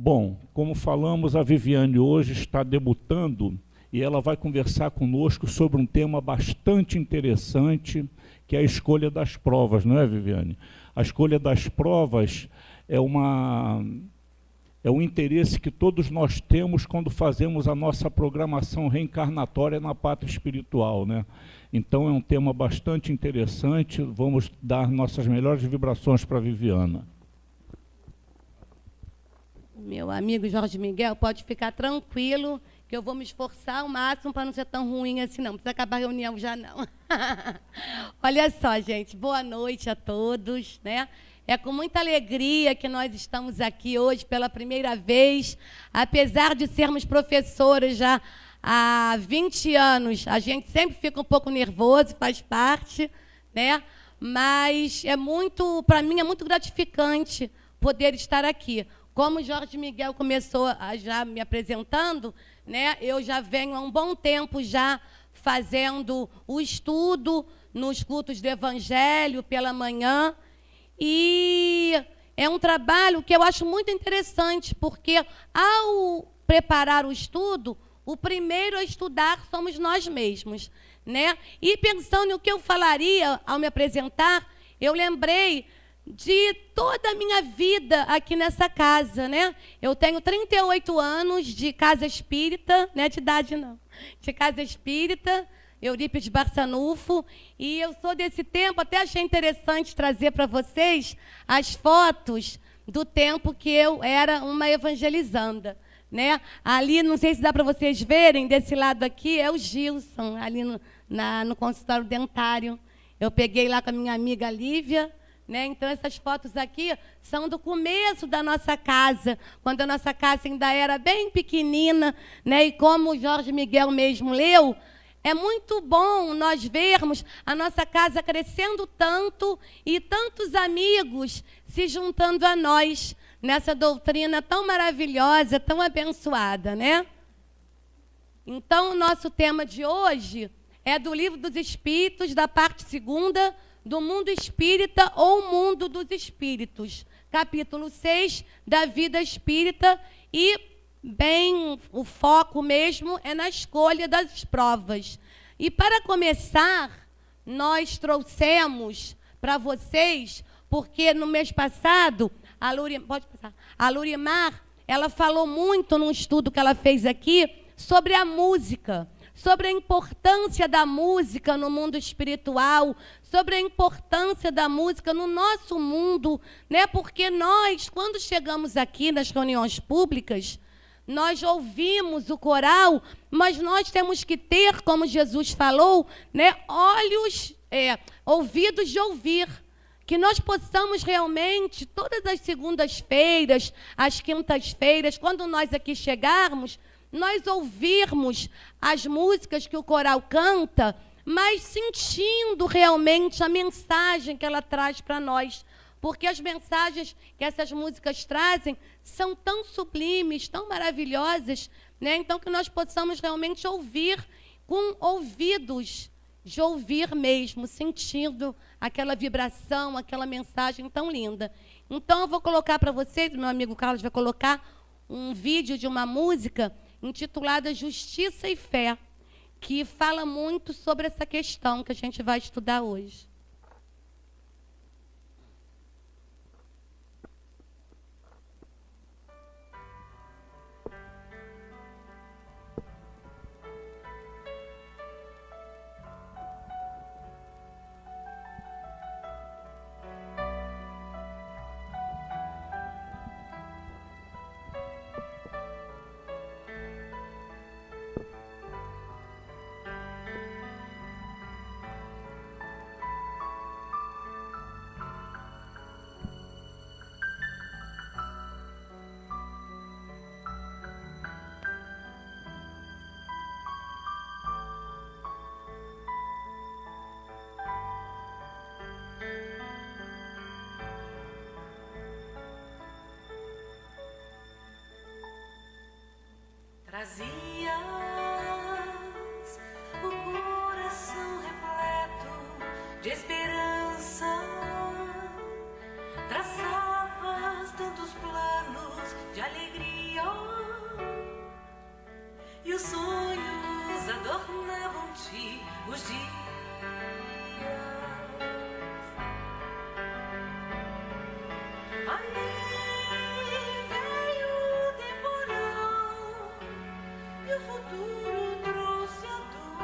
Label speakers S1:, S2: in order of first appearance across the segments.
S1: Bom, como falamos, a Viviane hoje está debutando e ela vai conversar conosco sobre um tema bastante interessante, que é a escolha das provas, não é, Viviane? A escolha das provas é um interesse que todos nós temos quando fazemos a nossa programação reencarnatória na pátria espiritual, né? Então é um tema bastante interessante, vamos dar nossas melhores vibrações para a Viviana.
S2: Meu amigo Jorge Miguel, pode ficar tranquilo que eu vou me esforçar ao máximo para não ser tão ruim assim, não. Não precisa acabar a reunião já, não. Olha só, gente, boa noite a todos, né? É com muita alegria que nós estamos aqui hoje pela primeira vez. Apesar de sermos professoras já há 20 anos, a gente sempre fica um pouco nervoso, faz parte, né? Mas para mim é muito gratificante poder estar aqui. Como o Jorge Miguel começou já me apresentando, né, eu já venho há um bom tempo já fazendo o estudo nos cultos do Evangelho pela manhã. E é um trabalho que eu acho muito interessante, porque ao preparar o estudo, o primeiro a estudar somos nós mesmos, né? E pensando no que eu falaria ao me apresentar, eu lembrei de toda a minha vida aqui nessa casa, né? Eu tenho 38 anos de casa espírita, não é de idade não, de casa espírita, Eurípides Barçanufo, e eu sou desse tempo, até achei interessante trazer para vocês as fotos do tempo que eu era uma evangelizanda, né? Ali, não sei se dá para vocês verem, desse lado aqui é o Gilson, ali no consultório dentário. Eu peguei lá com a minha amiga Lívia, né? Então, essas fotos aqui são do começo da nossa casa, quando a nossa casa ainda era bem pequenina, né? E como o Jorge Miguel mesmo leu, é muito bom nós vermos a nossa casa crescendo tanto e tantos amigos se juntando a nós nessa doutrina tão maravilhosa, tão abençoada, né? Então, o nosso tema de hoje é do Livro dos Espíritos, da parte 2ª, do Mundo Espírita ou Mundo dos Espíritos, capítulo 6 da Vida Espírita, e bem o foco mesmo é na escolha das provas. E para começar, nós trouxemos para vocês, porque no mês passado, a Lurimar, ela falou muito num estudo que ela fez aqui sobre a música, sobre a importância da música no mundo espiritual, sobre a importância da música no nosso mundo, né? Porque nós, quando chegamos aqui nas reuniões públicas, nós ouvimos o coral, mas nós temos que ter, como Jesus falou, né, ouvidos de ouvir, que nós possamos realmente, todas as segundas-feiras, as quintas-feiras, quando nós aqui chegarmos, nós ouvirmos as músicas que o coral canta, mas sentindo realmente a mensagem que ela traz para nós. Porque as mensagens que essas músicas trazem são tão sublimes, tão maravilhosas, né? Então, que nós possamos realmente ouvir com ouvidos de ouvir mesmo, sentindo aquela vibração, aquela mensagem tão linda. Então, eu vou colocar para vocês, meu amigo Carlos vai colocar um vídeo de uma música intitulada Justiça e Fé, que fala muito sobre essa questão que a gente vai estudar hoje.
S3: Trazias o coração repleto de esperança, traçavas tantos planos de alegria. e os sonhos adornavam-te os dias. Aí veio o temporal e o futuro trouxe a dor,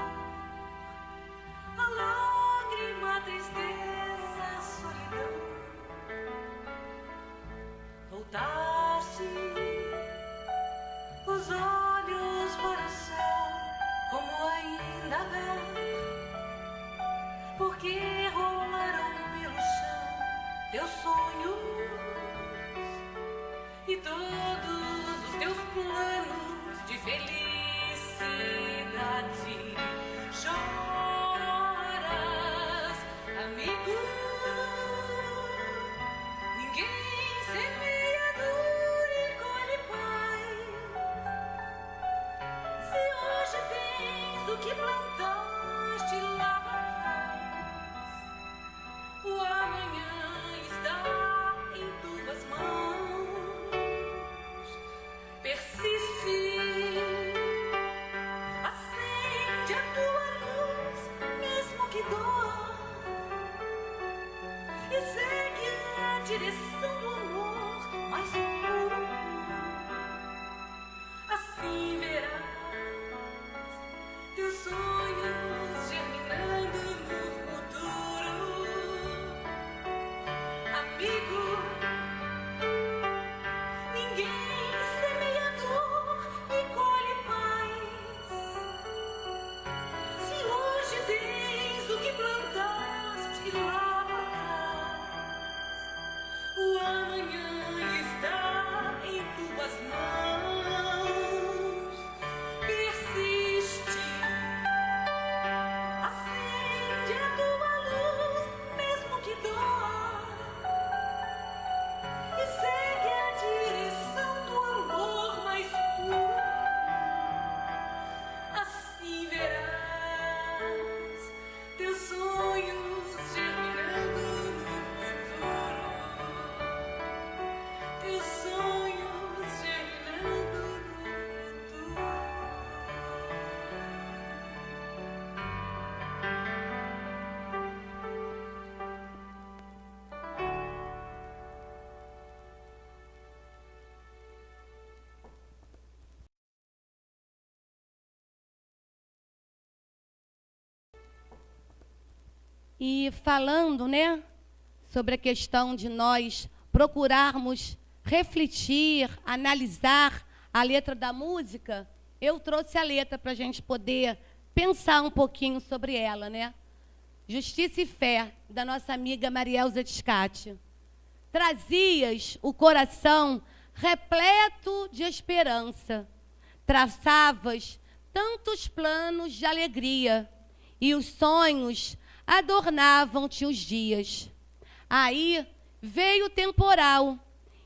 S3: a lágrima, a tristeza, a solidão. Voltaste os olhos para o céu, como ainda indagar, porque rolaram pelo chão teus sonhos e todos os teus planos de felicidade. Choras, amigo, ninguém semeia dor e colhe paz. Se hoje tens o que plantaste lá atrás, o amanhã está em tuas mãos. Persiste, acende a tua luz, mesmo que doa, e segue a direção do amor mais puro. Assim verás teus sonhos germinando no futuro. Amigo, ninguém semeia dor e colhe paz. Se hoje tens o que plantaste lá atrás, o amanhã está em tuas mãos. Persiste, acende a tua luz, mesmo que doa, e segue a direção do amor mais puro. Assim verás teus sonhos germinando no futuro. Teus sonhos germinando no futuro.
S2: E falando, né, sobre a questão de nós procurarmos refletir, analisar a letra da música, eu trouxe a letra para a gente poder pensar um pouquinho sobre ela, né? Justiça e Fé, da nossa amiga Marielza Tiscati. Trazias o coração repleto de esperança, traçavas tantos planos de alegria, e os sonhos adornavam-te os dias. Aí veio o temporal,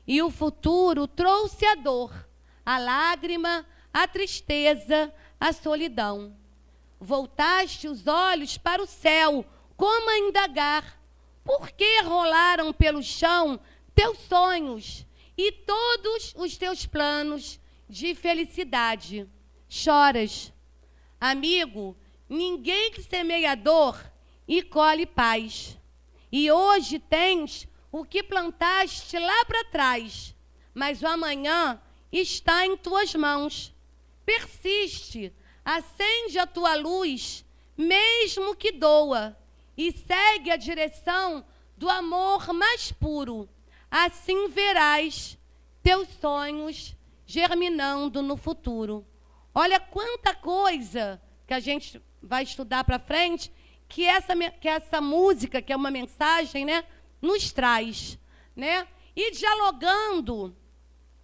S2: e o futuro trouxe a dor, a lágrima, a tristeza, a solidão. Voltaste os olhos para o céu, como a indagar, por que rolaram pelo chão teus sonhos e todos os teus planos de felicidade? Choras, amigo, ninguém que semeia dor e colhe paz. E hoje tens o que plantaste lá para trás, mas o amanhã está em tuas mãos. Persiste, acende a tua luz, mesmo que doa, e segue a direção do amor mais puro. Assim verás teus sonhos germinando no futuro. Olha quanta coisa que a gente vai estudar para frente, que essa música, que é uma mensagem, né, nos traz, né? E dialogando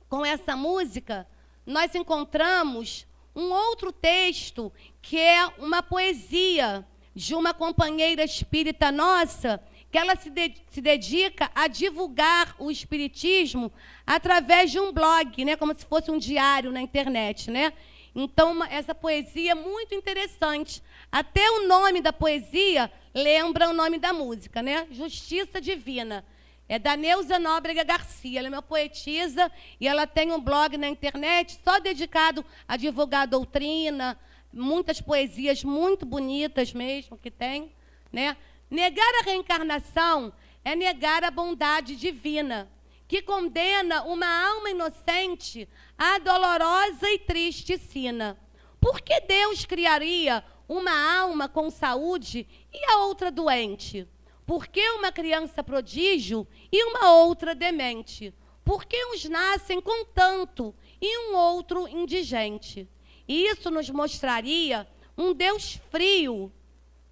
S2: com essa música, nós encontramos um outro texto, que é uma poesia de uma companheira espírita nossa, que ela se dedica a divulgar o espiritismo através de um blog, né, como se fosse um diário na internet, né? Então, essa poesia é muito interessante. Até o nome da poesia lembra o nome da música, né? Justiça Divina. É da Neuza Nóbrega Garcia. Ela é uma poetisa e ela tem um blog na internet só dedicado a divulgar a doutrina, muitas poesias muito bonitas mesmo que tem, né? Negar a reencarnação é negar a bondade divina, que condena uma alma inocente à dolorosa e triste sina. Por que Deus criaria uma alma com saúde e a outra doente? Por que uma criança prodígio e uma outra demente? Por que uns nascem com tanto e um outro indigente? Isso nos mostraria um Deus frio,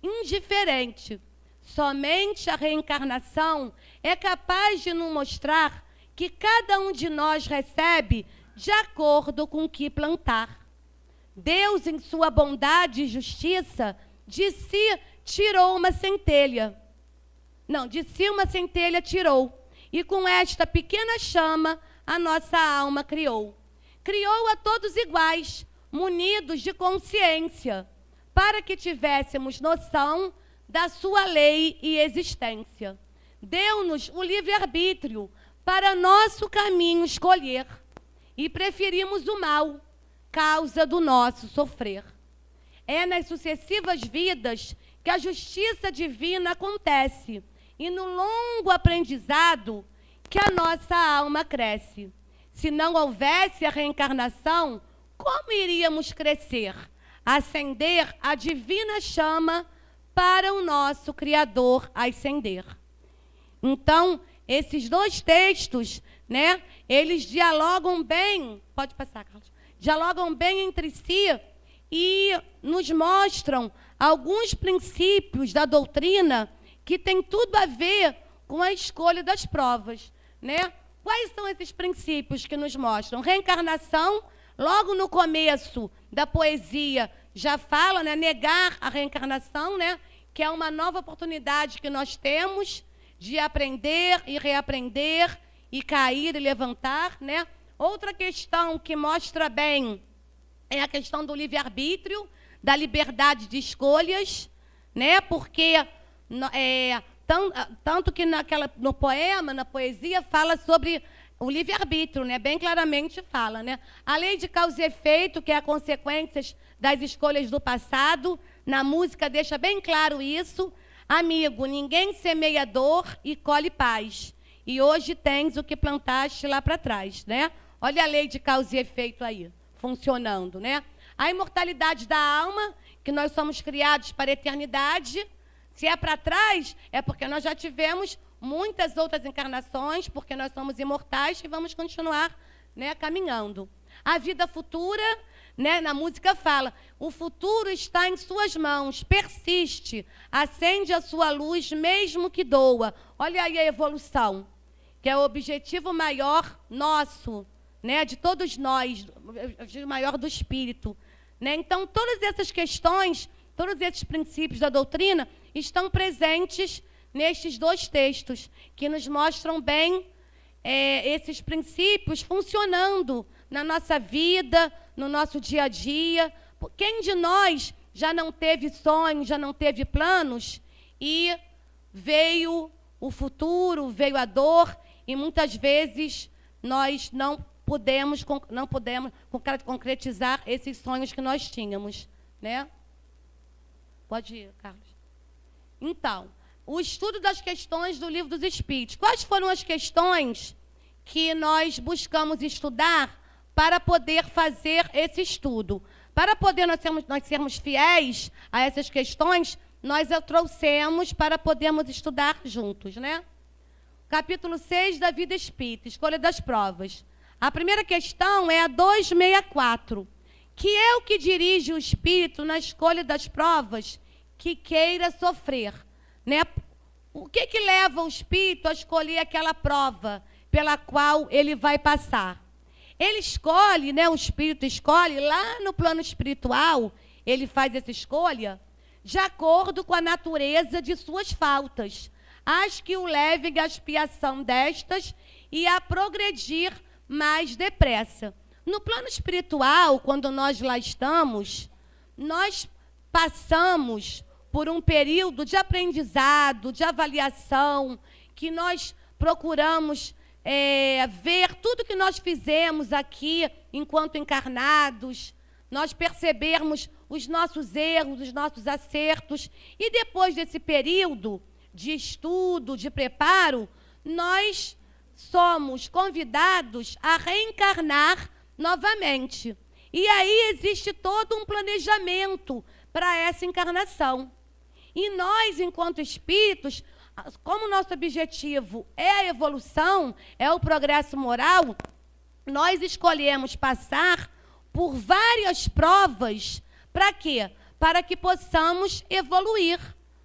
S2: indiferente. Somente a reencarnação é capaz de nos mostrar que cada um de nós recebe de acordo com o que plantar. Deus, em sua bondade e justiça, de si tirou uma centelha. Não, de si uma centelha tirou. E com esta pequena chama, a nossa alma criou. Criou a todos iguais, munidos de consciência, para que tivéssemos noção da sua lei e existência. Deu-nos o livre-arbítrio para nosso caminho escolher. E preferimos o mal, causa do nosso sofrer. É nas sucessivas vidas que a justiça divina acontece, e no longo aprendizado que a nossa alma cresce. Se não houvesse a reencarnação, como iríamos crescer? Acender a divina chama para o nosso Criador ascender. Então, esses dois textos, né, eles dialogam bem, pode passar, Carlos, dialogam bem entre si e nos mostram alguns princípios da doutrina que tem tudo a ver com a escolha das provas, né? Quais são esses princípios que nos mostram? Reencarnação, logo no começo da poesia, já fala, né, negar a reencarnação, né, que é uma nova oportunidade que nós temos de aprender e reaprender, e cair e levantar, né? Outra questão que mostra bem é a questão do livre-arbítrio, da liberdade de escolhas, né? Porque tanto que no poema, na poesia, fala sobre o livre-arbítrio, né? Bem claramente fala, né? A lei de causa e efeito, que é a consequência das escolhas do passado, na música deixa bem claro isso. Amigo, ninguém semeia dor e colhe paz. E hoje tens o que plantaste lá para trás, né? Olha a lei de causa e efeito aí, funcionando, né? A imortalidade da alma, que nós somos criados para a eternidade. Se é para trás, é porque nós já tivemos muitas outras encarnações, porque nós somos imortais e vamos continuar, né, caminhando. A vida futura, né, na música fala, o futuro está em suas mãos, persiste, acende a sua luz, mesmo que doa. Olha aí a evolução, que é o objetivo maior nosso, né, de todos nós, o maior do espírito, né? Então, todas essas questões, todos esses princípios da doutrina estão presentes nestes dois textos, que nos mostram bem esses princípios funcionando na nossa vida, no nosso dia a dia. Quem de nós já não teve sonhos, já não teve planos, e veio o futuro, veio a dor, e muitas vezes nós não podemos concretizar esses sonhos que nós tínhamos, né? Pode ir, Carlos. Então, o estudo das questões do Livro dos Espíritos. Quais foram as questões que nós buscamos estudar para poder fazer esse estudo? Para poder nós sermos fiéis a essas questões, nós a trouxemos para podermos estudar juntos, né? Capítulo 6 da Vida Espírita, Escolha das Provas. A primeira questão é a 264, que é o que dirige o espírito na escolha das provas que queira sofrer, né? O que leva o espírito a escolher aquela prova pela qual ele vai passar? Ele escolhe, né, o espírito escolhe, lá no plano espiritual, ele faz essa escolha de acordo com a natureza de suas faltas, as que o levem à expiação destas e a progredir mais depressa. No plano espiritual, quando nós lá estamos, nós passamos por um período de aprendizado, de avaliação, que nós procuramos ver tudo que nós fizemos aqui enquanto encarnados, nós percebermos os nossos erros, os nossos acertos, e depois desse período de estudo, de preparo, nós somos convidados a reencarnar novamente. E aí existe todo um planejamento para essa encarnação. E nós, enquanto espíritos, como nosso objetivo é a evolução, é o progresso moral, nós escolhemos passar por várias provas. Para quê? Para que possamos evoluir.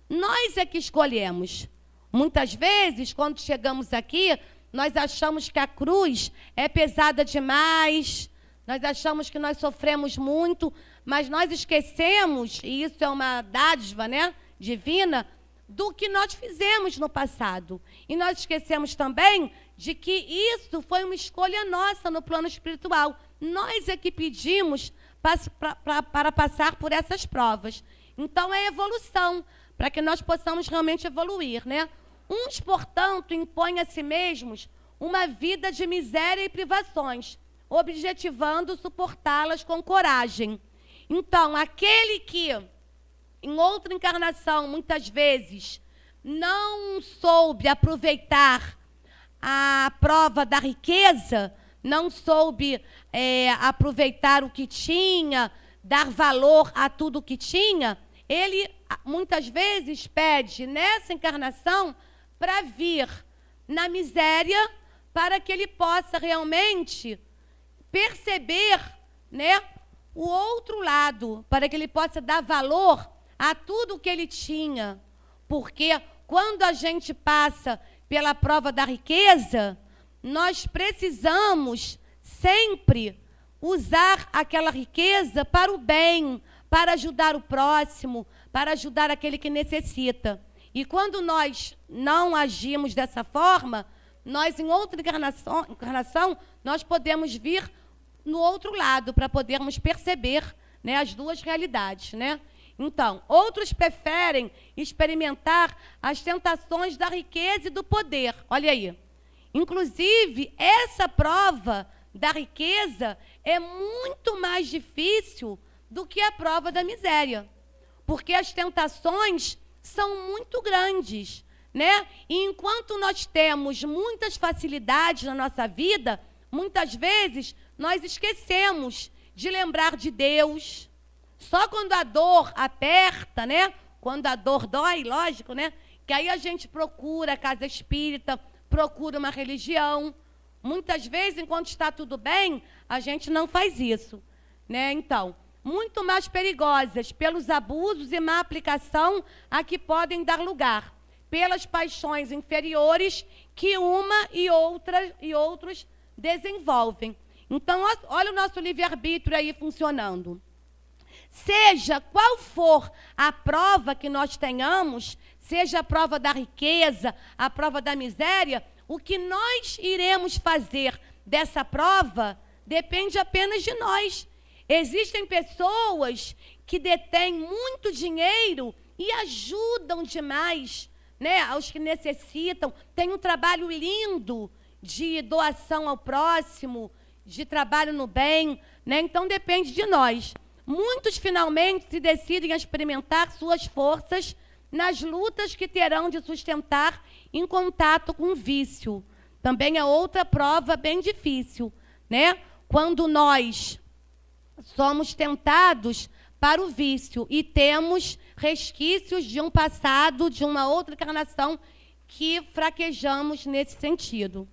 S2: Nós é que escolhemos. Muitas vezes, quando chegamos aqui, nós achamos que a cruz é pesada demais, nós achamos que nós sofremos muito, mas nós esquecemos, e isso é uma dádiva, né, divina, do que nós fizemos no passado. E nós esquecemos também de que isso foi uma escolha nossa no plano espiritual. Nós é que pedimos para passar por essas provas. Então, é evolução, para que nós possamos realmente evoluir, né? Uns, portanto, impõem a si mesmos uma vida de miséria e privações, objetivando suportá-las com coragem. Então, aquele que, em outra encarnação, muitas vezes, não soube aproveitar a prova da riqueza, não soube aproveitar o que tinha, dar valor a tudo o que tinha, ele, muitas vezes, pede, nessa encarnação, para vir na miséria, para que ele possa realmente perceber, né, o outro lado, para que ele possa dar valor a tudo que ele tinha. Porque quando a gente passa pela prova da riqueza, nós precisamos sempre usar aquela riqueza para o bem, para ajudar o próximo, para ajudar aquele que necessita. E quando nós não agimos dessa forma, nós, em outra encarnação, nós podemos vir no outro lado, para podermos perceber, né, as duas realidades, né? Então, outros preferem experimentar as tentações da riqueza e do poder. Olha aí. Inclusive, essa prova da riqueza é muito mais difícil do que a prova da miséria, porque as tentações são muito grandes, né? E enquanto nós temos muitas facilidades na nossa vida, muitas vezes nós esquecemos de lembrar de Deus. Só quando a dor aperta, né? Quando a dor dói, lógico, né? Que aí a gente procura a casa espírita, procura uma religião. Muitas vezes, enquanto está tudo bem, a gente não faz isso, né? Então, muito mais perigosas pelos abusos e má aplicação a que podem dar lugar, pelas paixões inferiores que uma e outros desenvolvem. Então, olha o nosso livre-arbítrio aí funcionando. Seja qual for a prova que nós tenhamos, seja a prova da riqueza, a prova da miséria, o que nós iremos fazer dessa prova depende apenas de nós. Existem pessoas que detêm muito dinheiro e ajudam demais, né, aos que necessitam. Tem um trabalho lindo de doação ao próximo, de trabalho no bem, né? Então depende de nós. Muitos finalmente se decidem a experimentar suas forças nas lutas que terão de sustentar em contato com o vício. Também é outra prova bem difícil, né? Quando nós somos tentados para o vício e temos resquícios de um passado, de uma outra encarnação, que fraquejamos nesse sentido.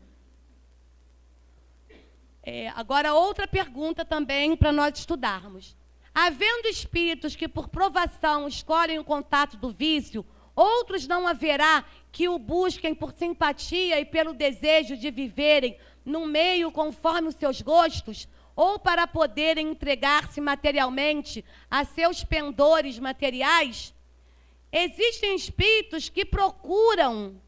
S2: Agora, outra pergunta também para nós estudarmos. Havendo espíritos que, por provação, escolhem o contato do vício, outros não haverá que o busquem por simpatia e pelo desejo de viverem num meio conforme os seus gostos, ou para poderem entregar-se materialmente a seus pendores materiais? Existem espíritos que procuram,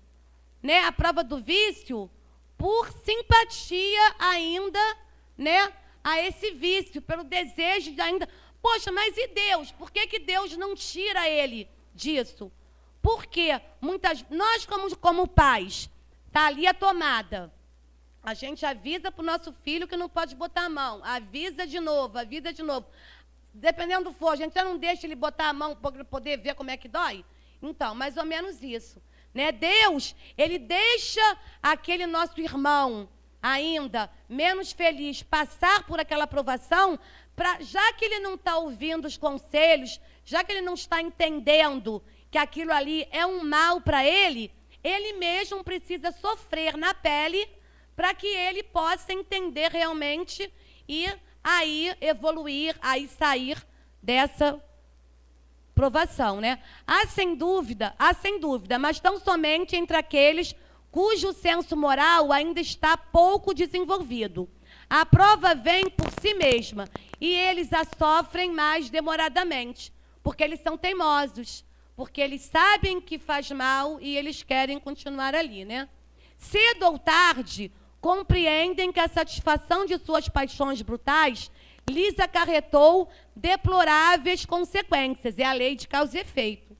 S2: né, a prova do vício por simpatia ainda, né, a esse vício, pelo desejo de ainda... Poxa, mas e Deus? Por que Deus não tira ele disso? Porque nós, como pais, Está ali a tomada. A gente avisa para o nosso filho que não pode botar a mão. Avisa de novo, avisa de novo. Dependendo do fogo, a gente já não deixa ele botar a mão para poder ver como é que dói? Então, mais ou menos isso. Né? Deus, ele deixa aquele nosso irmão ainda menos feliz passar por aquela provação, já que ele não está ouvindo os conselhos, já que ele não está entendendo que aquilo ali é um mal para ele mesmo precisa sofrer na pele para que ele possa entender realmente e aí evoluir, aí sair dessa provação, né? Há sem dúvida, mas tão somente entre aqueles cujo senso moral ainda está pouco desenvolvido. A prova vem por si mesma e eles a sofrem mais demoradamente, porque eles são teimosos, porque eles sabem que faz mal e eles querem continuar ali, né? Cedo ou tarde, compreendem que a satisfação de suas paixões brutais lhes acarretou deploráveis consequências. É a lei de causa e efeito,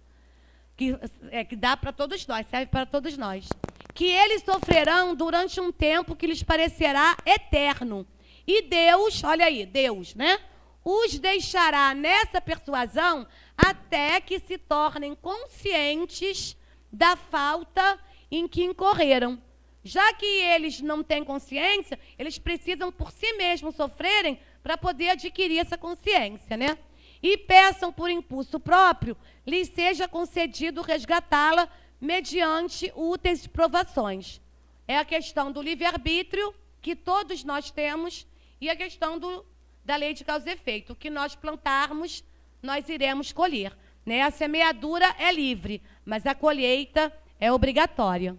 S2: que dá para todos nós, serve para todos nós. Que eles sofrerão durante um tempo que lhes parecerá eterno. E Deus, olha aí, Deus, né? Os deixará nessa persuasão até que se tornem conscientes da falta em que incorreram. Já que eles não têm consciência, eles precisam por si mesmos sofrerem para poder adquirir essa consciência, né? E peçam por impulso próprio, lhes seja concedido resgatá-la mediante úteis provações. É a questão do livre-arbítrio, que todos nós temos, e a questão da lei de causa e efeito. O que nós plantarmos, nós iremos colher. Né? A semeadura é livre, mas a colheita é obrigatória.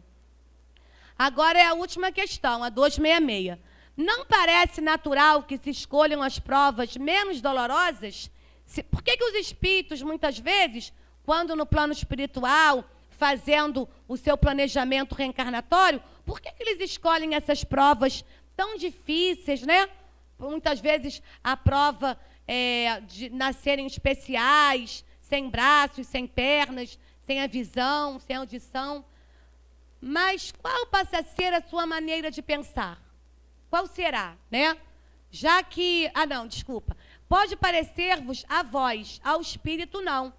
S2: Agora é a última questão, a 266. Não parece natural que se escolham as provas menos dolorosas? Por que os espíritos, muitas vezes, quando no plano espiritual, fazendo o seu planejamento reencarnatório, por que eles escolhem essas provas tão difíceis, né? Muitas vezes a prova de nascerem especiais, sem braços, sem pernas, sem a visão, sem a audição. Mas qual passa a ser a sua maneira de pensar? Qual será, né? Já que... Pode parecer-vos a vós, ao espírito não.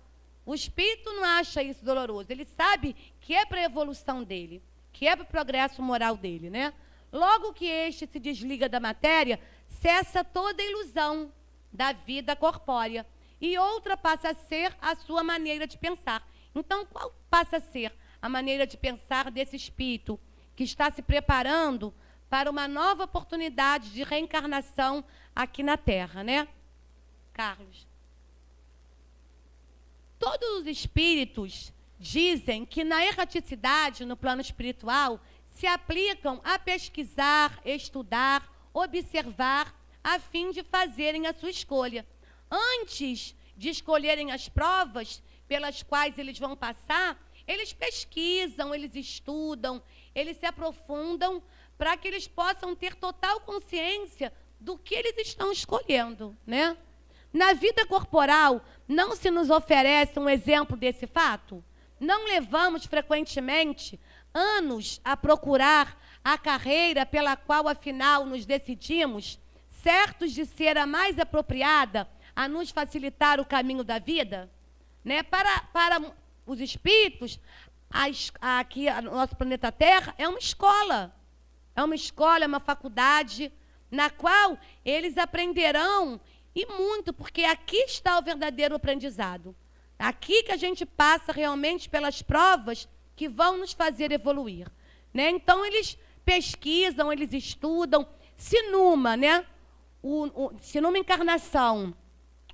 S2: O espírito não acha isso doloroso. Ele sabe que é para a evolução dele, que é para o progresso moral dele, né? Logo que este se desliga da matéria, cessa toda a ilusão da vida corpórea. E outra passa a ser a sua maneira de pensar. Então, qual passa a ser a maneira de pensar desse espírito que está se preparando para uma nova oportunidade de reencarnação aqui na Terra, né? Carlos. Todos os espíritos dizem que na erraticidade, no plano espiritual, se aplicam a pesquisar, estudar, observar, a fim de fazerem a sua escolha. Antes de escolherem as provas pelas quais eles vão passar, eles pesquisam, eles estudam, eles se aprofundam para que eles possam ter total consciência do que eles estão escolhendo, né? Na vida corporal, não se nos oferece um exemplo desse fato? Não levamos frequentemente anos a procurar a carreira pela qual, afinal, nos decidimos, certos de ser a mais apropriada a nos facilitar o caminho da vida? Né? Para os espíritos, aqui no nosso planeta Terra, é uma escola. É uma escola, é uma faculdade, na qual eles aprenderão, e muito, porque aqui está o verdadeiro aprendizado. Aqui que a gente passa realmente pelas provas que vão nos fazer evoluir. Né? Então, eles pesquisam, eles estudam. Se numa encarnação,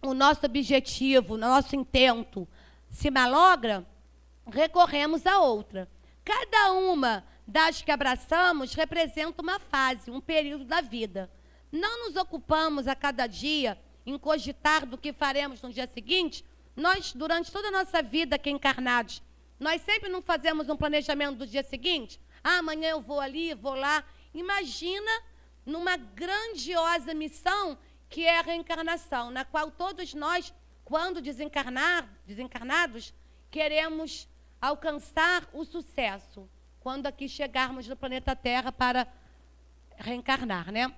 S2: o nosso objetivo, o nosso intento se malogra, recorremos a outra. Cada uma das que abraçamos representa uma fase, um período da vida. Não nos ocupamos a cada dia em cogitar do que faremos no dia seguinte. Nós, durante toda a nossa vida aqui encarnados, nós sempre não fazemos um planejamento do dia seguinte. Amanhã eu vou ali, vou lá. Imagina numa grandiosa missão que é a reencarnação, na qual todos nós, quando desencarnados, queremos alcançar o sucesso. quando aqui chegarmos no planeta Terra para reencarnar, né?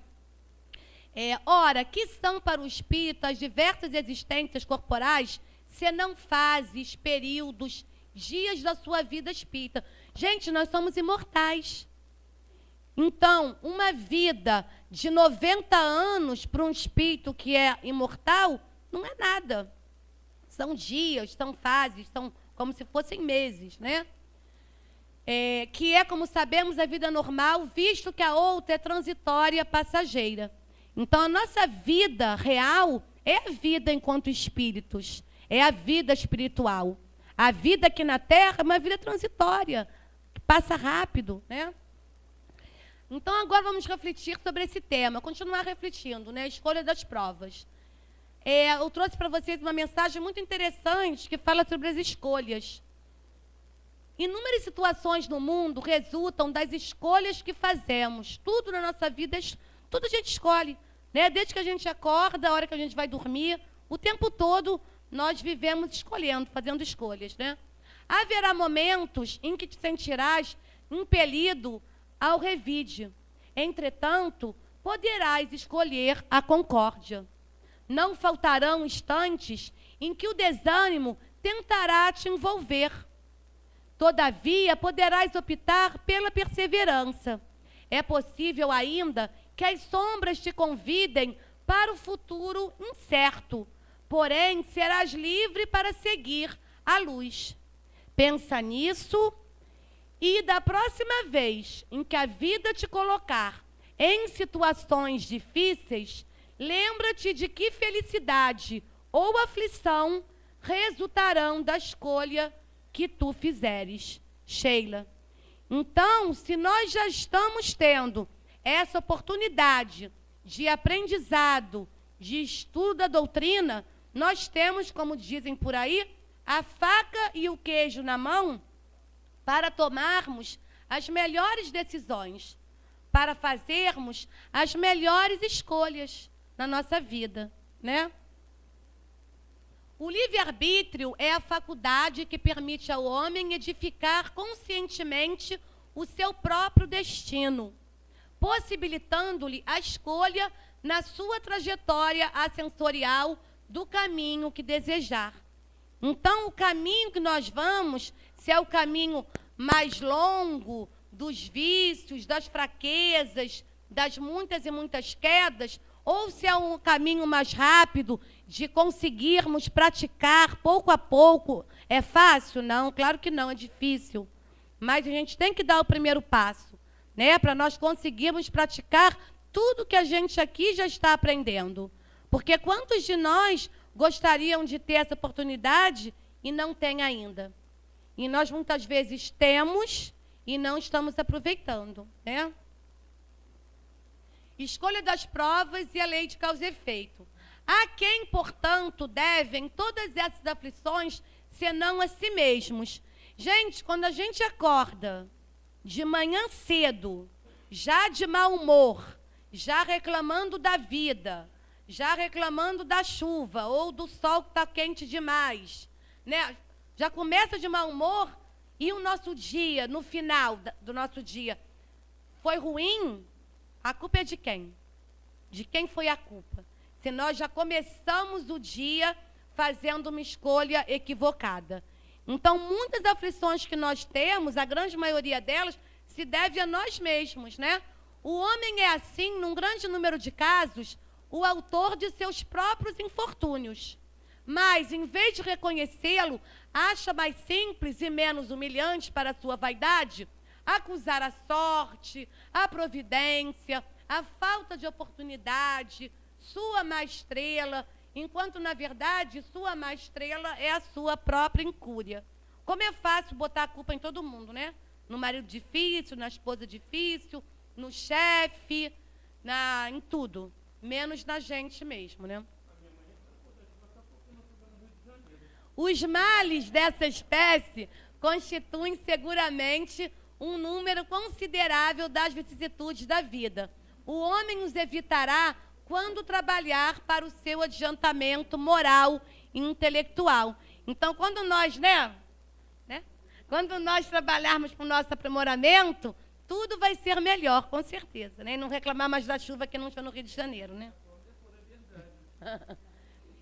S2: Ora, que são para o espírito as diversas existências corporais, senão fases, períodos, dias da sua vida espírita. Gente, nós somos imortais. Então, uma vida de 90 anos para um espírito que é imortal não é nada. São dias, são fases, são como se fossem meses, né? Que é, como sabemos, a vida normal, visto que a outra é transitória, passageira. Então, a nossa vida real é a vida enquanto espíritos, é a vida espiritual. A vida aqui na Terra é uma vida transitória, que passa rápido, né? Então, agora vamos refletir sobre esse tema, continuar refletindo, né? A escolha das provas. Eu trouxe para vocês uma mensagem muito interessante que fala sobre as escolhas. Inúmeras situações no mundo resultam das escolhas que fazemos. Tudo na nossa vida, tudo a gente escolhe, né? Desde que a gente acorda, a hora que a gente vai dormir, o tempo todo nós vivemos escolhendo, fazendo escolhas, né? Haverá momentos em que te sentirás impelido ao revide. Entretanto, poderás escolher a concórdia. Não faltarão instantes em que o desânimo tentará te envolver. Todavia, poderás optar pela perseverança. É possível ainda que as sombras te convidem para o futuro incerto, porém serás livre para seguir a luz. Pensa nisso e da próxima vez em que a vida te colocar em situações difíceis, lembra-te de que felicidade ou aflição resultarão da escolha que tu fizeres. Sheila. Então, se nós já estamos tendo essa oportunidade de aprendizado, de estudo da doutrina, nós temos, como dizem por aí, a faca e o queijo na mão para tomarmos as melhores decisões, para fazermos as melhores escolhas na nossa vida, né? O livre-arbítrio é a faculdade que permite ao homem edificar conscientemente o seu próprio destino, possibilitando-lhe a escolha na sua trajetória ascensorial do caminho que desejar. Então, o caminho que nós vamos, se é o caminho mais longo, dos vícios, das fraquezas, das muitas e muitas quedas, ou se é um caminho mais rápido de conseguirmos praticar pouco a pouco. É fácil? Não, claro que não, é difícil. Mas a gente tem que dar o primeiro passo, né, para nós conseguirmos praticar tudo que a gente aqui já está aprendendo. Porque quantos de nós gostariam de ter essa oportunidade e não tem ainda? E nós muitas vezes temos e não estamos aproveitando, né? Escolha das provas e a lei de causa e efeito. A quem, portanto, devem todas essas aflições, senão a si mesmos? Gente, quando a gente acorda de manhã cedo, já de mau humor, já reclamando da vida, já reclamando da chuva ou do sol que está quente demais, né? Já começa de mau humor e o nosso dia, no final do nosso dia, foi ruim, a culpa é de quem? De quem foi a culpa? Se nós já começamos o dia fazendo uma escolha equivocada. Então, muitas aflições que nós temos, a grande maioria delas, se deve a nós mesmos, né? O homem é, assim, num grande número de casos, o autor de seus próprios infortúnios. Mas, em vez de reconhecê-lo, acha mais simples e menos humilhante para a sua vaidade acusar a sorte, a providência, a falta de oportunidade, sua má estrela, enquanto, na verdade, sua má estrela é a sua própria incúria. Como é fácil botar a culpa em todo mundo, né? No marido difícil, na esposa difícil, no chefe, em tudo, menos na gente mesmo, né? Os males dessa espécie constituem seguramente um número considerável das vicissitudes da vida. O homem os evitará quando trabalhar para o seu adiantamento moral e intelectual. Então, quando nós, Quando nós trabalharmos para o nosso aprimoramento, tudo vai ser melhor, com certeza, né? E não reclamar mais da chuva que não está no Rio de Janeiro, né?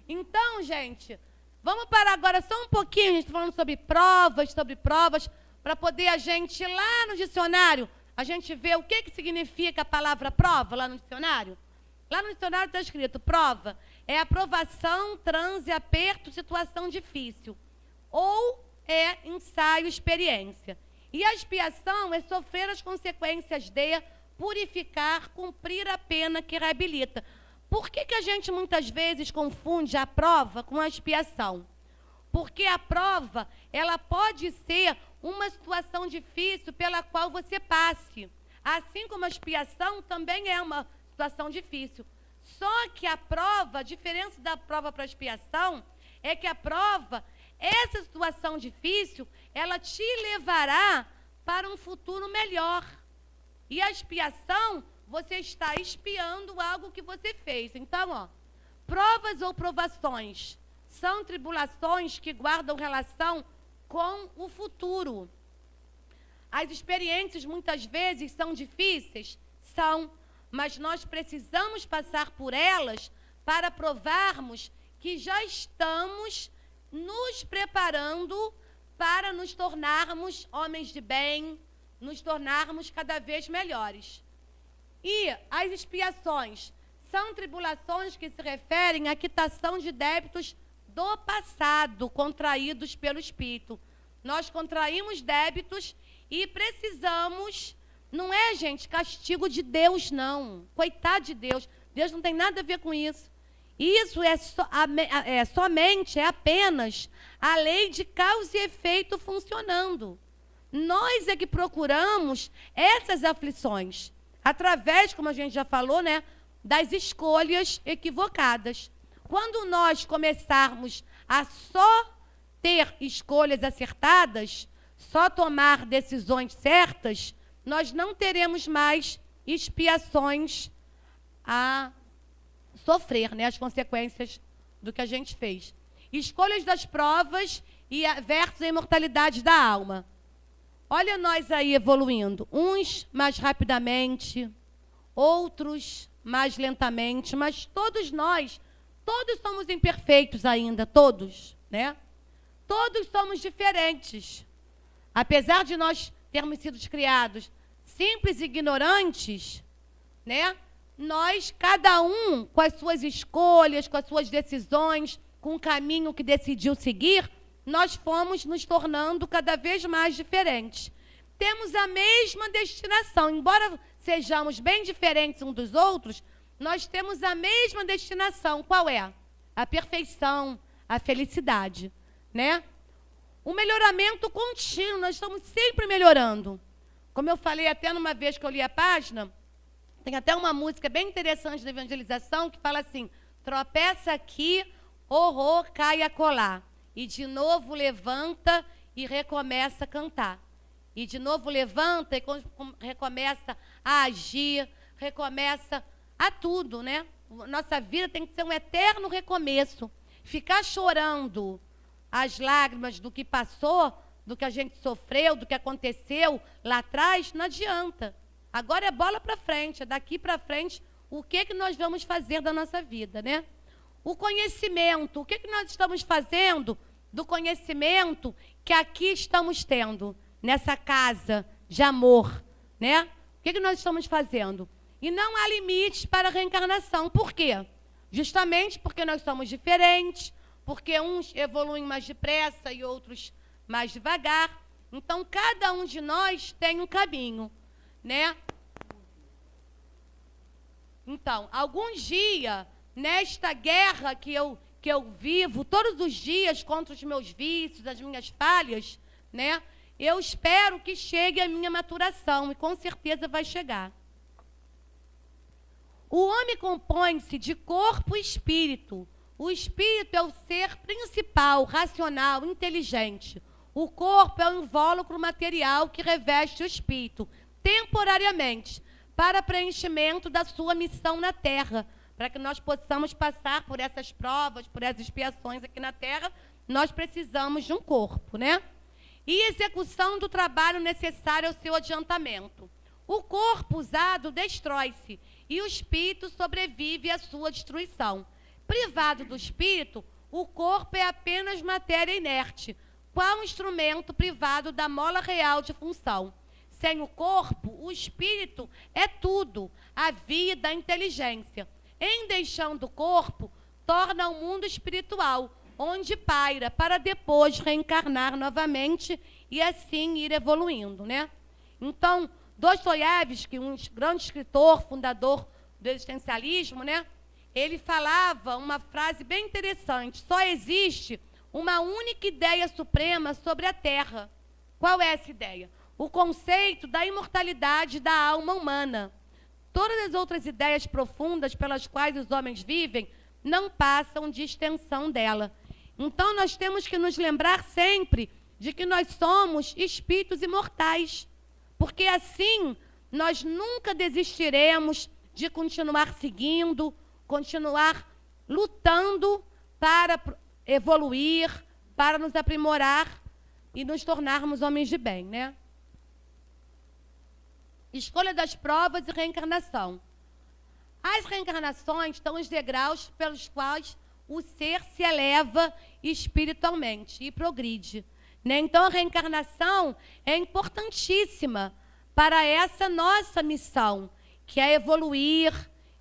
S2: Então, gente, vamos parar agora só um pouquinho, a gente falando sobre provas, para poder a gente, lá no dicionário, a gente ver o que significa a palavra prova, lá no dicionário. Lá no dicionário está escrito, prova é aprovação, transe, aperto, situação difícil. Ou é ensaio, experiência. E a expiação é sofrer as consequências de purificar, cumprir a pena que reabilita. Por que a gente muitas vezes confunde a prova com a expiação? Porque a prova, ela pode ser uma situação difícil pela qual você passe. Assim como a expiação também é uma situação difícil. Só que a prova, a diferença da prova para a expiação, é que a prova, essa situação difícil, ela te levará para um futuro melhor. E a expiação, você está expiando algo que você fez. Então, ó, provas ou provações são tribulações que guardam relação com o futuro. As experiências muitas vezes são difíceis? São, mas nós precisamos passar por elas para provarmos que já estamos nos preparando para nos tornarmos homens de bem, nos tornarmos cada vez melhores. E as expiações são tribulações que se referem à quitação de débitos do passado, contraídos pelo Espírito. Nós contraímos débitos e precisamos, não é, gente, castigo de Deus, não. Coitado de Deus. Deus não tem nada a ver com isso. Isso é apenas a lei de causa e efeito funcionando. Nós é que procuramos essas aflições através, como a gente já falou, né, das escolhas equivocadas. Quando nós começarmos a só ter escolhas acertadas, só tomar decisões certas, nós não teremos mais expiações a sofrer, né, as consequências do que a gente fez. Escolhas das provas e versus a imortalidade da alma. Olha nós aí evoluindo, uns mais rapidamente, outros mais lentamente, mas todos nós, todos somos imperfeitos ainda, todos, né? Todos somos diferentes. Apesar de nós termos sido criados simples e ignorantes, né? Nós, cada um, com as suas escolhas, com as suas decisões, com o caminho que decidiu seguir, nós fomos nos tornando cada vez mais diferentes. Temos a mesma destinação, embora sejamos bem diferentes uns dos outros, nós temos a mesma destinação. Qual é? A perfeição, a felicidade, né? O melhoramento contínuo, nós estamos sempre melhorando. Como eu falei até numa vez que eu li a página, tem até uma música bem interessante da evangelização que fala assim, tropeça aqui, horror, cai acolá. E de novo levanta e recomeça a cantar. E de novo levanta e recomeça a agir, recomeça a tudo, né? Nossa vida tem que ser um eterno recomeço. Ficar chorando as lágrimas do que passou, do que a gente sofreu, do que aconteceu lá atrás, não adianta. Agora é bola para frente, é daqui para frente o que nós vamos fazer da nossa vida, né? O conhecimento, o que nós estamos fazendo do conhecimento que aqui estamos tendo, nessa casa de amor, né? O que nós estamos fazendo? E não há limites para a reencarnação. Por quê? Justamente porque nós somos diferentes, porque uns evoluem mais depressa e outros mais devagar. Então, cada um de nós tem um caminho, né? Então, algum dia, nesta guerra que eu vivo todos os dias contra os meus vícios, as minhas falhas, né? Eu espero que chegue a minha maturação, e com certeza vai chegar. O homem compõe-se de corpo e espírito. O espírito é o ser principal, racional, inteligente. O corpo é o invólucro material que reveste o espírito, temporariamente, para preenchimento da sua missão na Terra. Para que nós possamos passar por essas provas, por essas expiações aqui na Terra, nós precisamos de um corpo, né? e execução do trabalho necessário ao seu adiantamento. O corpo usado destrói-se e o espírito sobrevive à sua destruição. Privado do espírito, o corpo é apenas matéria inerte, qual instrumento privado da mola real de função. Sem o corpo, o espírito é tudo, a vida, a inteligência. Em deixando o corpo, torna o mundo espiritual, onde paira, para depois reencarnar novamente e assim ir evoluindo, né? Então, Dostoiévski, um grande escritor, fundador do existencialismo, né? Ele falava uma frase bem interessante: só existe uma única ideia suprema sobre a Terra. Qual é essa ideia? O conceito da imortalidade da alma humana. Todas as outras ideias profundas pelas quais os homens vivem não passam de extensão dela. Então, nós temos que nos lembrar sempre de que nós somos espíritos imortais, porque assim nós nunca desistiremos de continuar seguindo, continuar lutando para evoluir, para nos aprimorar e nos tornarmos homens de bem, né? Escolha das provas e reencarnação. As reencarnações são os degraus pelos quais o ser se eleva espiritualmente e progride, né? Então, a reencarnação é importantíssima para essa nossa missão, que é evoluir,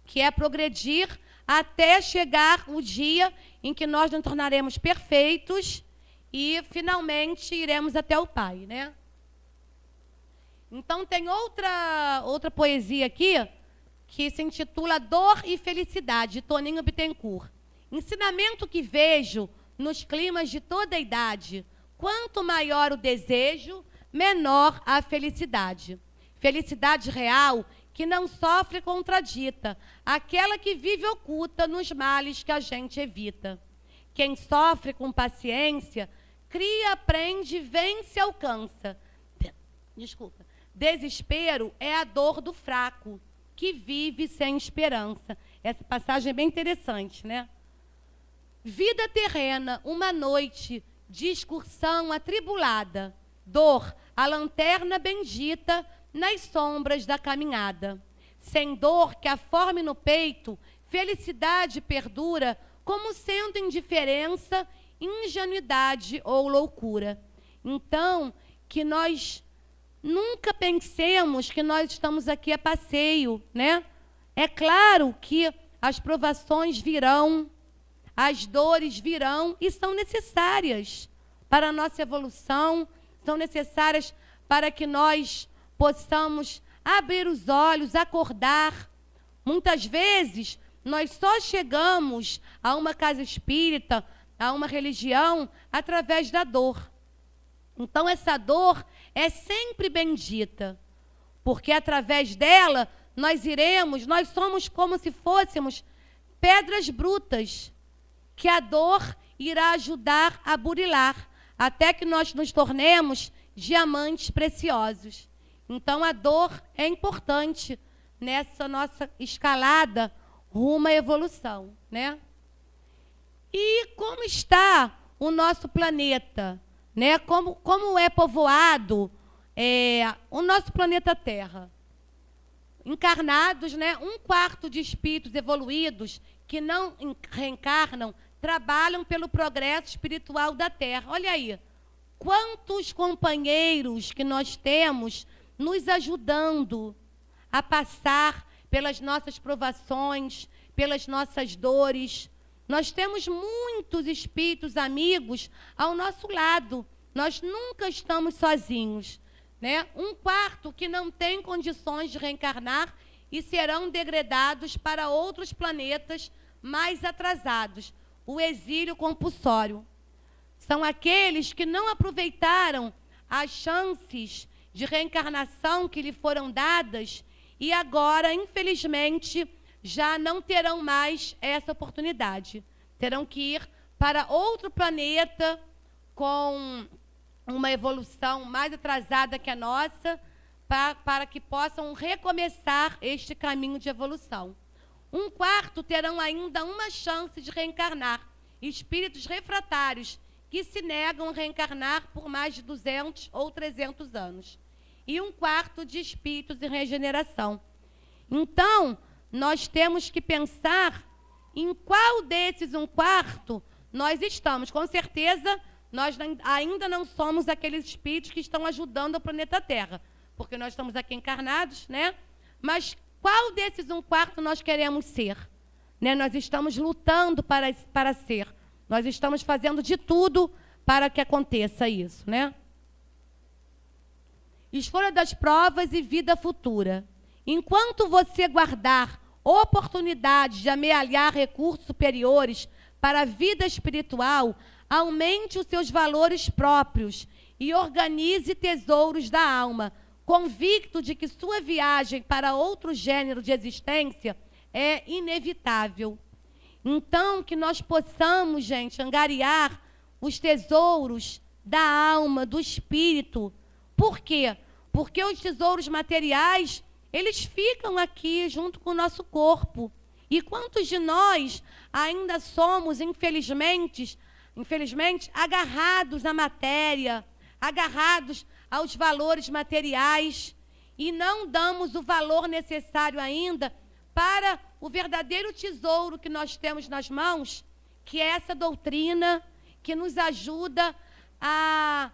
S2: que é progredir, até chegar o dia em que nós nos tornaremos perfeitos e, finalmente, iremos até o Pai, né? Então, tem outra poesia aqui, que se intitula Dor e Felicidade, de Toninho Bittencourt. Ensinamento que vejo nos climas de toda a idade: quanto maior o desejo, menor a felicidade. Felicidade real que não sofre contradita, aquela que vive oculta nos males que a gente evita. Quem sofre com paciência, cria, aprende, vence, alcança. Desculpa. Desespero é a dor do fraco, que vive sem esperança. Essa passagem é bem interessante, né? Vida terrena, uma noite de excursão atribulada. Dor, a lanterna bendita nas sombras da caminhada. Sem dor que a forme no peito, felicidade perdura, como sendo indiferença, ingenuidade ou loucura. Então, que nós nunca pensemos que nós estamos aqui a passeio, né? É claro que as provações virão, as dores virão e são necessárias para a nossa evolução, são necessárias para que nós possamos abrir os olhos, acordar. Muitas vezes, nós só chegamos a uma casa espírita, a uma religião, através da dor. Então, essa dor é sempre bendita, porque através dela nós somos como se fôssemos pedras brutas, que a dor irá ajudar a burilar, até que nós nos tornemos diamantes preciosos. Então, a dor é importante nessa nossa escalada rumo à evolução, né? E como está o nosso planeta, né? Como é povoado o nosso planeta Terra? Encarnados, né? 1/4 de espíritos evoluídos que não reencarnam trabalham pelo progresso espiritual da Terra. Olha aí, quantos companheiros que nós temos nos ajudando a passar pelas nossas provações, pelas nossas dores. Nós temos muitos espíritos amigos ao nosso lado. Nós nunca estamos sozinhos, né? 1/4 que não tem condições de reencarnar e serão degradados para outros planetas mais atrasados. O exílio compulsório. São aqueles que não aproveitaram as chances de reencarnação que lhe foram dadas e agora, infelizmente, já não terão mais essa oportunidade. Terão que ir para outro planeta com uma evolução mais atrasada que a nossa, para que possam recomeçar este caminho de evolução. 1/4 terão ainda uma chance de reencarnar, espíritos refratários, que se negam a reencarnar por mais de 200 ou 300 anos. E 1/4 de espíritos em regeneração. Então, nós temos que pensar em qual desses 1/4 nós estamos. Com certeza, nós ainda não somos aqueles espíritos que estão ajudando o planeta Terra, porque nós estamos aqui encarnados, né? Mas qual desses 1/4 nós queremos ser? Né? Nós estamos lutando para ser. Nós estamos fazendo de tudo para que aconteça isso, né? Escolha das provas e vida futura. Enquanto você guardar oportunidades de amealhar recursos superiores para a vida espiritual, aumente os seus valores próprios e organize tesouros da alma, convicto de que sua viagem para outro gênero de existência é inevitável. Então, que nós possamos, gente, angariar os tesouros da alma, do espírito. Por quê? Porque os tesouros materiais, eles ficam aqui junto com o nosso corpo. E quantos de nós ainda somos, infelizmente, agarrados à matéria, agarrados aos valores materiais, e não damos o valor necessário ainda para o verdadeiro tesouro que nós temos nas mãos, que é essa doutrina que nos ajuda a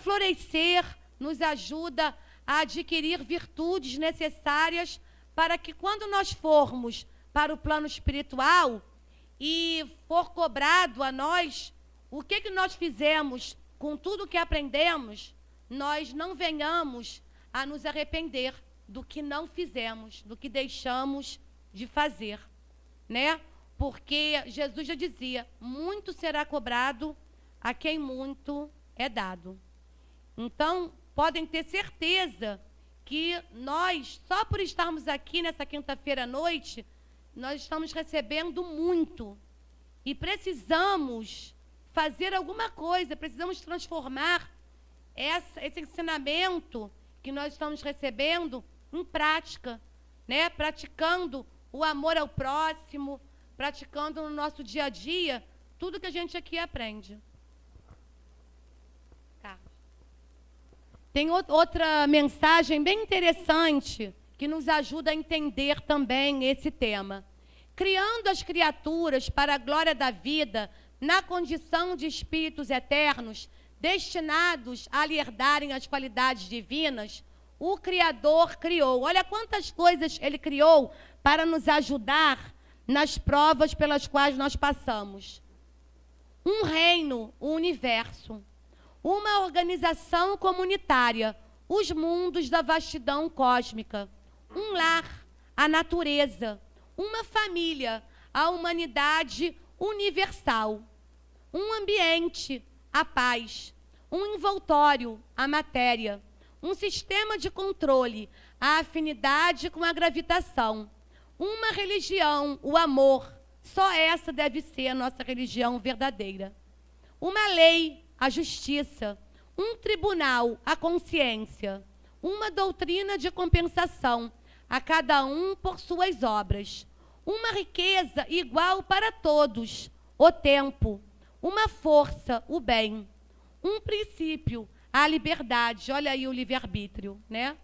S2: florescer, nos ajuda a adquirir virtudes necessárias para que, quando nós formos para o plano espiritual e for cobrado a nós o que nós fizemos com tudo que aprendemos, nós não venhamos a nos arrepender do que não fizemos, do que deixamos de fazer, né? Porque Jesus já dizia, muito será cobrado a quem muito é dado. Então, podem ter certeza que nós, só por estarmos aqui nessa quinta-feira à noite, nós estamos recebendo muito. E precisamos fazer alguma coisa, precisamos transformar esse ensinamento que nós estamos recebendo em prática, né? Praticando o amor ao próximo, praticando no nosso dia a dia tudo que a gente aqui aprende. Tá. Tem outra mensagem bem interessante que nos ajuda a entender também esse tema. Criando as criaturas para a glória da vida, na condição de espíritos eternos, destinados a lhe herdarem as qualidades divinas, o Criador criou. Olha quantas coisas Ele criou para nos ajudar nas provas pelas quais nós passamos. Um reino, o universo. Uma organização comunitária, os mundos da vastidão cósmica. Um lar, a natureza. Uma família, a humanidade universal. Um ambiente, a paz. Um envoltório, a matéria. Um sistema de controle, a afinidade com a gravitação. Uma religião, o amor. Só essa deve ser a nossa religião verdadeira. Uma lei, a justiça. Um tribunal, a consciência. Uma doutrina de compensação, a cada um por suas obras. Uma riqueza igual para todos, o tempo. Uma força, o bem. Um princípio, a liberdade. Olha aí o livre-arbítrio, né?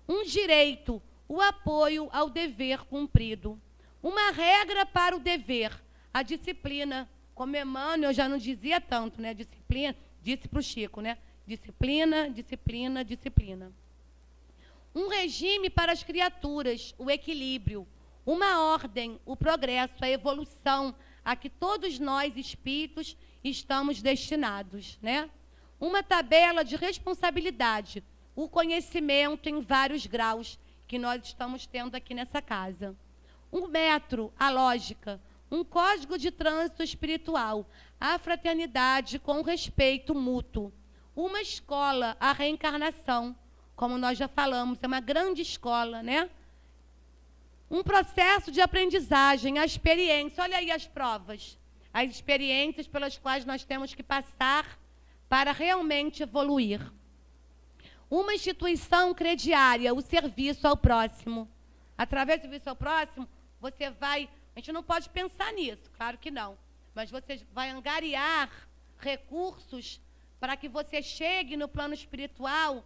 S2: Um direito, o apoio ao dever cumprido. Uma regra para o dever, a disciplina. Como Emmanuel já não dizia tanto, né? Disciplina, disse para o Chico, né? Disciplina, disciplina, disciplina. Um regime para as criaturas, o equilíbrio. Uma ordem, o progresso, a evolução, a que todos nós, espíritos, estamos destinados, né? Uma tabela de responsabilidade, o conhecimento em vários graus que nós estamos tendo aqui nessa casa. Um metro, a lógica. Um código de trânsito espiritual, a fraternidade com respeito mútuo. Uma escola, a reencarnação, como nós já falamos, é uma grande escola, né? Um processo de aprendizagem, a experiência. Olha aí as provas, as experiências pelas quais nós temos que passar para realmente evoluir. Uma instituição crediária, o serviço ao próximo. Através do serviço ao próximo, você vai... A gente não pode pensar nisso, claro que não. mas você vai angariar recursos para que você chegue no plano espiritual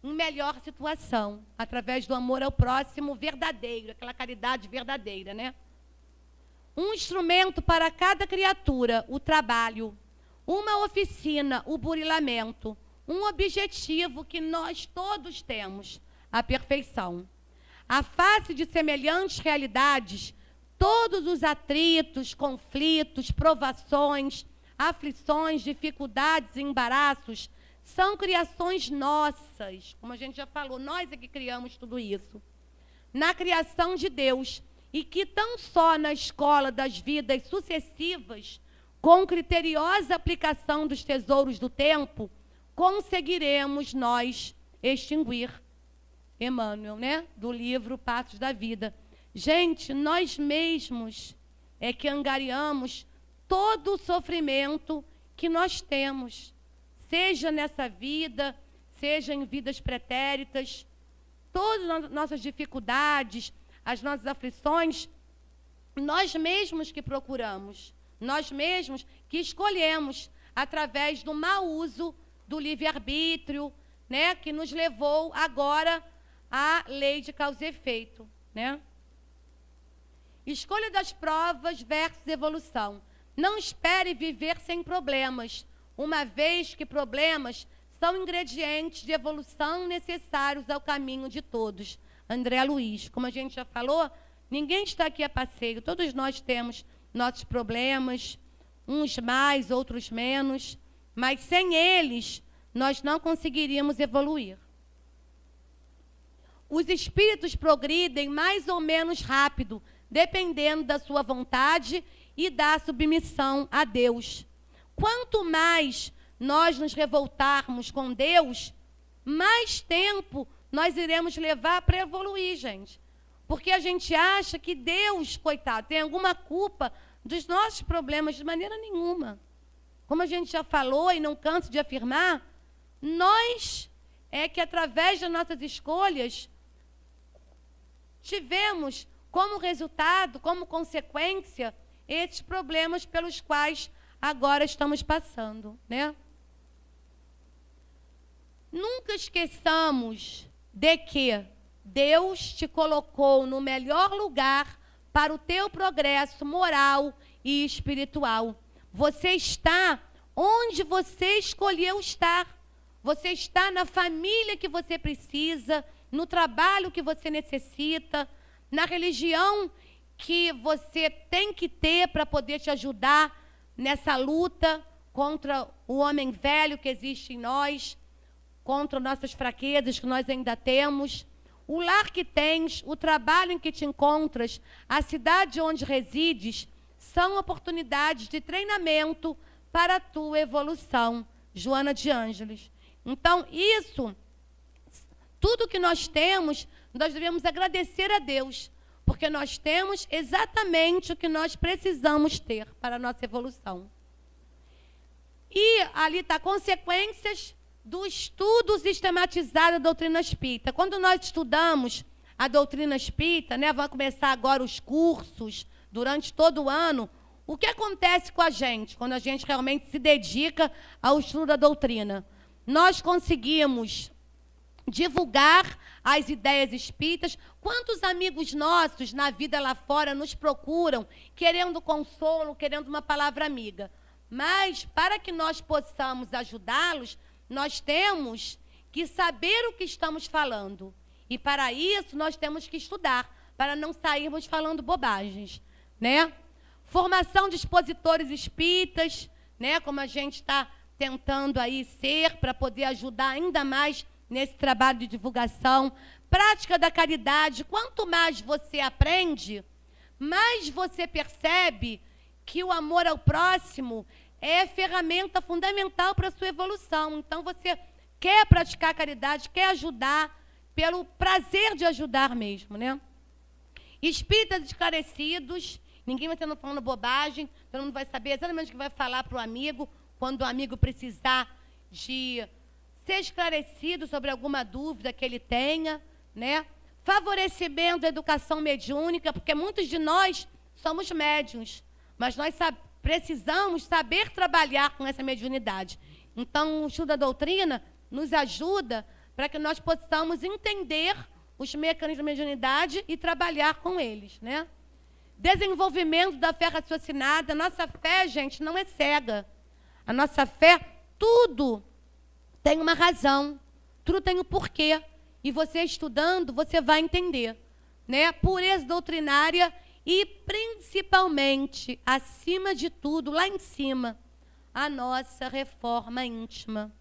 S2: em melhor situação, através do amor ao próximo verdadeiro, aquela caridade verdadeira, né? Um instrumento para cada criatura, o trabalho. Uma oficina, o burilamento. Um objetivo que nós todos temos, a perfeição. À face de semelhantes realidades, todos os atritos, conflitos, provações, aflições, dificuldades e embaraços são criações nossas, como a gente já falou, nós é que criamos tudo isso, na criação de Deus, e que tão só na escola das vidas sucessivas, com criteriosa aplicação dos tesouros do tempo, conseguiremos nós extinguir. Emmanuel, né? Do livro Passos da Vida. Gente, nós mesmos é que angariamos todo o sofrimento que nós temos, seja nessa vida, seja em vidas pretéritas, todas as nossas dificuldades, as nossas aflições, nós mesmos que procuramos, nós mesmos que escolhemos, através do mau uso do livre-arbítrio, né, que nos levou agora à lei de causa e efeito, né? Escolha das provas versus evolução. Não espere viver sem problemas, uma vez que problemas são ingredientes de evolução necessários ao caminho de todos. André Luiz, como a gente já falou, ninguém está aqui a passeio, todos nós temos nossos problemas, uns mais, outros menos, mas sem eles nós não conseguiríamos evoluir. Os espíritos progridem mais ou menos rápido, dependendo da sua vontade e da submissão a Deus. Quanto mais nós nos revoltarmos com Deus, mais tempo nós iremos levar para evoluir, gente. Porque a gente acha que Deus, coitado, tem alguma culpa dos nossos problemas, de maneira nenhuma. Como a gente já falou e não canso de afirmar, nós é que, através das nossas escolhas, tivemos como resultado, como consequência, esses problemas pelos quais agora estamos passando, né? Nunca esqueçamos de que Deus te colocou no melhor lugar para o teu progresso moral e espiritual. Você está onde você escolheu estar. Você está na família que você precisa, no trabalho que você necessita, na religião que você tem que ter para poder te ajudar nessa luta contra o homem velho que existe em nós, contra nossas fraquezas que nós ainda temos. O lar que tens, o trabalho em que te encontras, a cidade onde resides, são oportunidades de treinamento para a tua evolução. Joana de Ângeles. Então, isso, tudo que nós temos, nós devemos agradecer a Deus, porque nós temos exatamente o que nós precisamos ter para a nossa evolução. E ali está consequências do estudo sistematizado da doutrina espírita. Quando nós estudamos a doutrina espírita, né, vão começar agora os cursos durante todo o ano, o que acontece com a gente quando a gente realmente se dedica ao estudo da doutrina? Nós conseguimos divulgar as ideias espíritas. Quantos amigos nossos na vida lá fora nos procuram, querendo consolo, querendo uma palavra amiga? Mas, para que nós possamos ajudá-los, nós temos que saber o que estamos falando. E, para isso, nós temos que estudar, para não sairmos falando bobagens, né? Formação de expositores espíritas, né? Como a gente está tentando aí ser, para poder ajudar ainda mais nesse trabalho de divulgação. Prática da caridade. Quanto mais você aprende, mais você percebe que o amor ao próximo é ferramenta fundamental para a sua evolução. Então, você quer praticar a caridade, quer ajudar, pelo prazer de ajudar mesmo, né? Espíritas esclarecidos, ninguém vai estar falando bobagem, todo mundo vai saber exatamente o que vai falar para o amigo, quando o amigo precisar de ser esclarecido sobre alguma dúvida que ele tenha, né? Favorecimento da educação mediúnica, porque muitos de nós somos médiuns, mas nós precisamos saber trabalhar com essa mediunidade. Então, o estudo da doutrina nos ajuda para que nós possamos entender os mecanismos da mediunidade e trabalhar com eles, né? Desenvolvimento da fé raciocinada. A nossa fé, gente, não é cega. A nossa fé, tudo tem uma razão, tudo tem um porquê. E você estudando, você vai entender, né? Pureza doutrinária e, principalmente, acima de tudo, lá em cima, a nossa reforma íntima.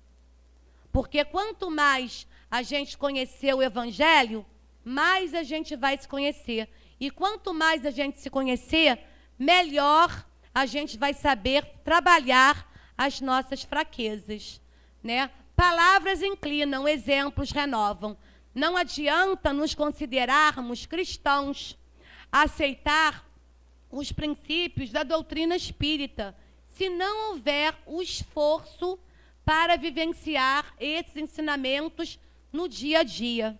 S2: Porque quanto mais a gente conhecer o Evangelho, mais a gente vai se conhecer. E quanto mais a gente se conhecer, melhor a gente vai saber trabalhar as nossas fraquezas, né? Palavras inclinam, exemplos renovam. Não adianta nos considerarmos cristãos, aceitar os princípios da doutrina espírita, se não houver o esforço para vivenciar esses ensinamentos no dia a dia.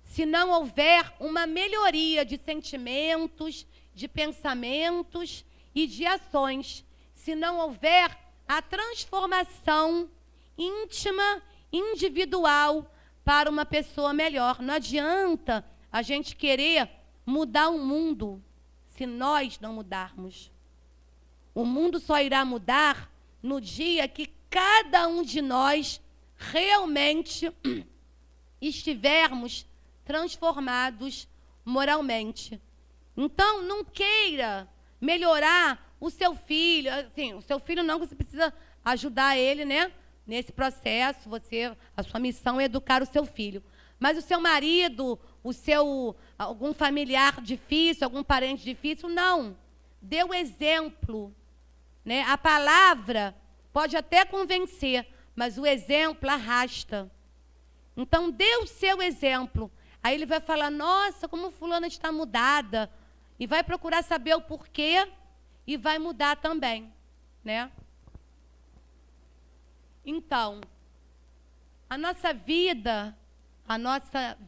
S2: Se não houver uma melhoria de sentimentos, de pensamentos e de ações, se não houver a transformação íntima, individual, para uma pessoa melhor. Não adianta a gente querer mudar o mundo se nós não mudarmos. O mundo só irá mudar no dia que cada um de nós realmente estivermos transformados moralmente. Então, não queira melhorar o seu filho. Assim, o seu filho não, você precisa ajudar ele, né? Nesse processo, a sua missão é educar o seu filho. Mas o seu marido, algum familiar difícil, algum parente difícil, não. Dê o exemplo, né? A palavra pode até convencer, mas o exemplo arrasta. Então, dê o seu exemplo. Aí ele vai falar, nossa, como fulana está mudada. E vai procurar saber o porquê e vai mudar também, né? Então, a nossa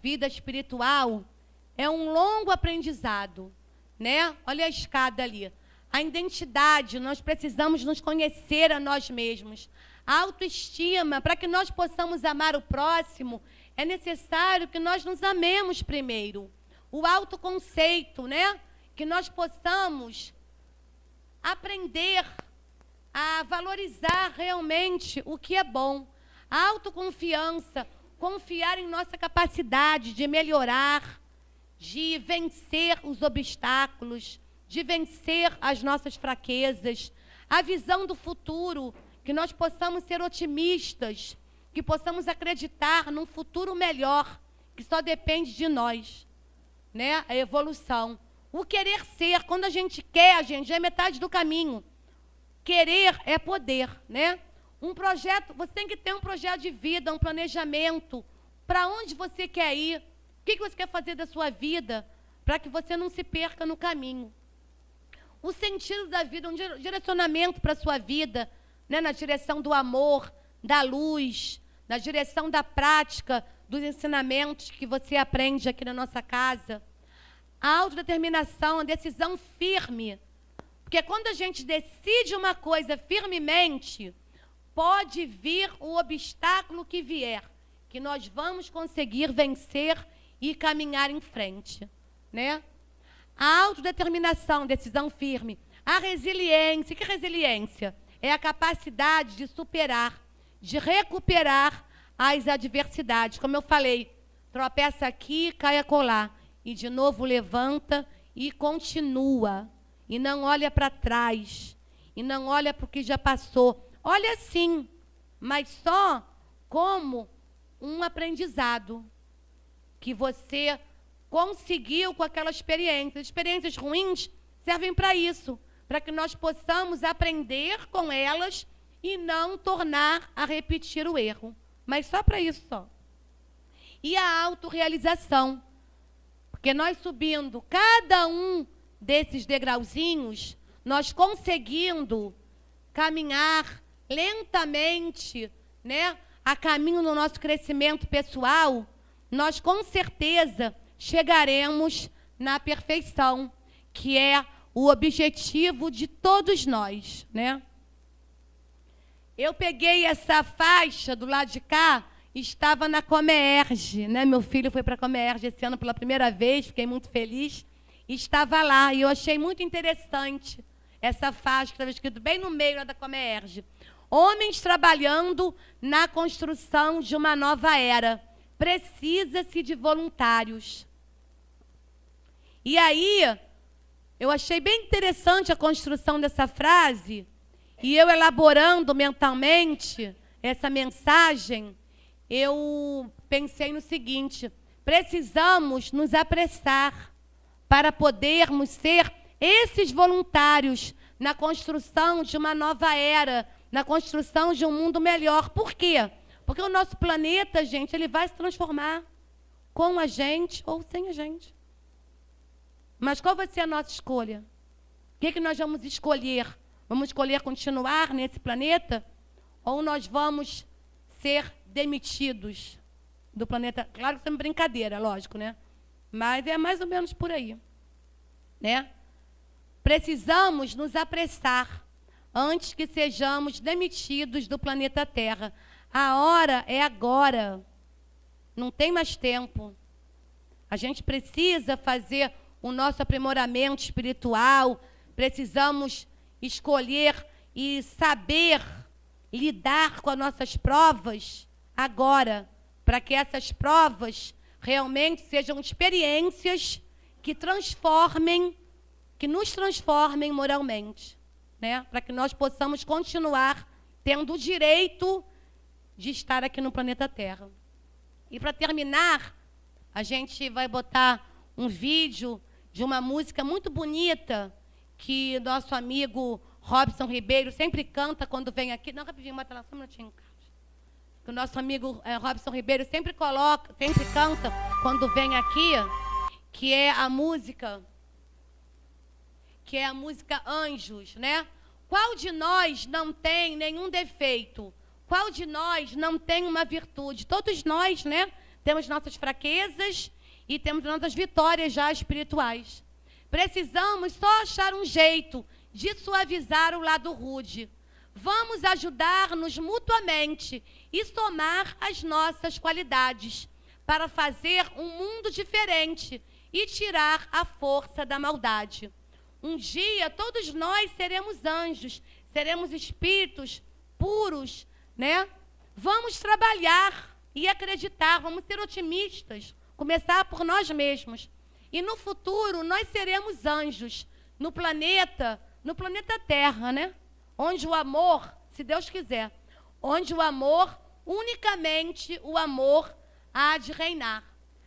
S2: vida espiritual é um longo aprendizado, né? Olha a escada ali. A identidade, nós precisamos nos conhecer a nós mesmos. A autoestima, para que nós possamos amar o próximo, é necessário que nós nos amemos primeiro. O autoconceito, né? Que nós possamos aprender a valorizar realmente o que é bom. A autoconfiança, confiar em nossa capacidade de melhorar, de vencer os obstáculos, de vencer as nossas fraquezas. A visão do futuro, que nós possamos ser otimistas, que possamos acreditar num futuro melhor, que só depende de nós, né? A evolução. O querer ser, quando a gente quer, a gente já é metade do caminho. Querer é poder, né? Um projeto, você tem que ter um projeto de vida, um planejamento. Para onde você quer ir? O que você quer fazer da sua vida? Para que você não se perca no caminho. O sentido da vida, um direcionamento para a sua vida, né? Na direção do amor, da luz, na direção da prática, dos ensinamentos que você aprende aqui na nossa casa. A autodeterminação, a decisão firme. Porque quando a gente decide uma coisa firmemente, pode vir o obstáculo que vier, que nós vamos conseguir vencer e caminhar em frente, né? A autodeterminação, decisão firme. A resiliência. Que resiliência? É a capacidade de superar, de recuperar as adversidades. Como eu falei, tropeça aqui, cai acolá. E de novo levanta e continua. E não olha para trás. E não olha para o que já passou. Olha sim, mas só como um aprendizado que você conseguiu com aquela experiência. Experiências ruins servem para isso, para que nós possamos aprender com elas e não tornar a repetir o erro. Mas só para isso só. E a autorrealização. Porque nós subindo cada um desses degrauzinhos, nós conseguindo caminhar lentamente, né, a caminho do nosso crescimento pessoal, nós com certeza chegaremos na perfeição, que é o objetivo de todos nós, né? Eu peguei essa faixa do lado de cá, estava na Comerge, né? Meu filho foi para a Comerge esse ano pela primeira vez, fiquei muito feliz. Estava lá e eu achei muito interessante essa faixa que estava escrito bem no meio lá da Comerge. Homens trabalhando na construção de uma nova era. Precisa-se de voluntários. E aí, eu achei bem interessante a construção dessa frase, e eu elaborando mentalmente essa mensagem, eu pensei no seguinte: precisamos nos apressar para podermos ser esses voluntários na construção de uma nova era, na construção de um mundo melhor. Por quê? Porque o nosso planeta, gente, ele vai se transformar com a gente ou sem a gente. Mas qual vai ser a nossa escolha? O que nós vamos escolher? Vamos escolher continuar nesse planeta? Ou nós vamos ser demitidos do planeta? Claro que isso é uma brincadeira, lógico, né? Mas é mais ou menos por aí, né? Precisamos nos apressar antes que sejamos demitidos do planeta Terra. A hora é agora. Não tem mais tempo. A gente precisa fazer o nosso aprimoramento espiritual, precisamos escolher e saber lidar com as nossas provas agora, para que essas provas realmente sejam experiências que transformem, que nos transformem moralmente, né? Para que nós possamos continuar tendo o direito de estar aqui no planeta Terra. E para terminar, a gente vai botar um vídeo de uma música muito bonita que nosso amigo Robson Ribeiro sempre canta quando vem aqui. Não, rapidinho, bota lá, só um minutinho, Carlos. Que o nosso amigo Robson Ribeiro sempre canta quando vem aqui, que é a música Anjos, né? Qual de nós não tem nenhum defeito? Qual de nós não tem uma virtude? Todos nós, né? Temos nossas fraquezas e temos nossas vitórias já espirituais. Precisamos só achar um jeito de suavizar o lado rude. Vamos ajudar-nos mutuamente e somar as nossas qualidades para fazer um mundo diferente e tirar a força da maldade. Um dia todos nós seremos anjos, seremos espíritos puros, né? Vamos trabalhar e acreditar, vamos ser otimistas, começar por nós mesmos. E no futuro nós seremos anjos no planeta Terra, né? Onde o amor, se Deus quiser, onde o amor, unicamente o amor há de reinar.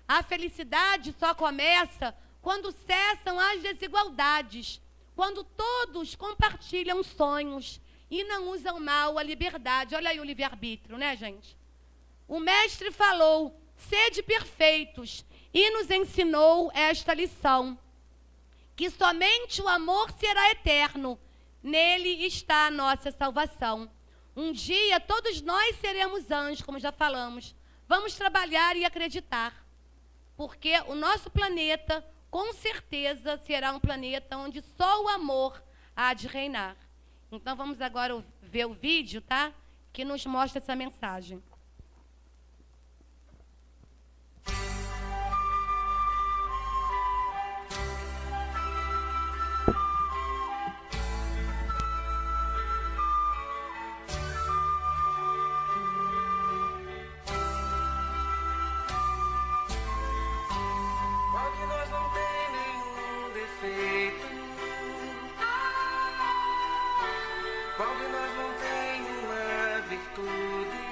S2: A felicidade só começa quando cessam as desigualdades, quando todos compartilham sonhos e não usam mal a liberdade. Olha aí o livre-arbítrio, né, gente? O mestre falou: sede perfeitos, e nos ensinou esta lição, que somente o amor será eterno, nele está a nossa salvação. Um dia todos nós seremos anjos, como já falamos. Vamos trabalhar e acreditar, porque o nosso planeta, com certeza, será um planeta onde só o amor há de reinar. Então vamos agora ver o vídeo, tá? Que nos mostra essa mensagem.
S4: Qual de nós não tem nenhum defeito? Qual de nós não tem uma virtude?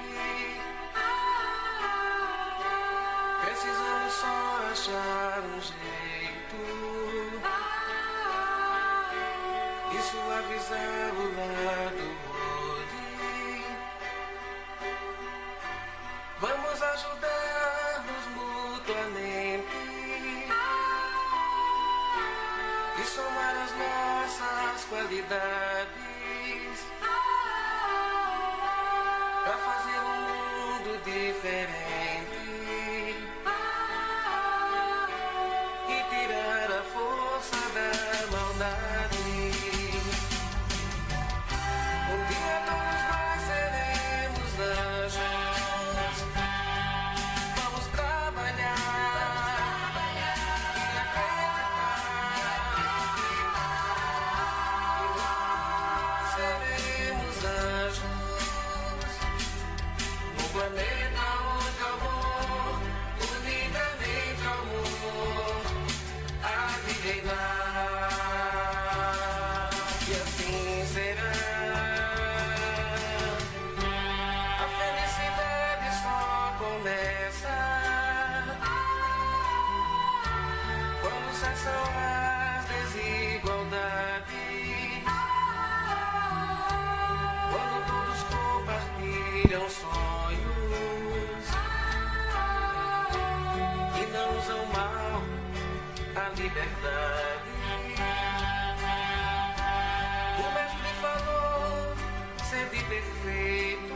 S4: Precisamos só achar um jeito e suavizar o lado rude. Vamos ajudar-nos mutuamente e somar as nossas qualidades para fazer um mundo diferente e tirar a força da maldade. cessam as desigualdades. Quando todos compartilham sonhos e não usam mal a liberdade. O mestre falou, sede perfeito,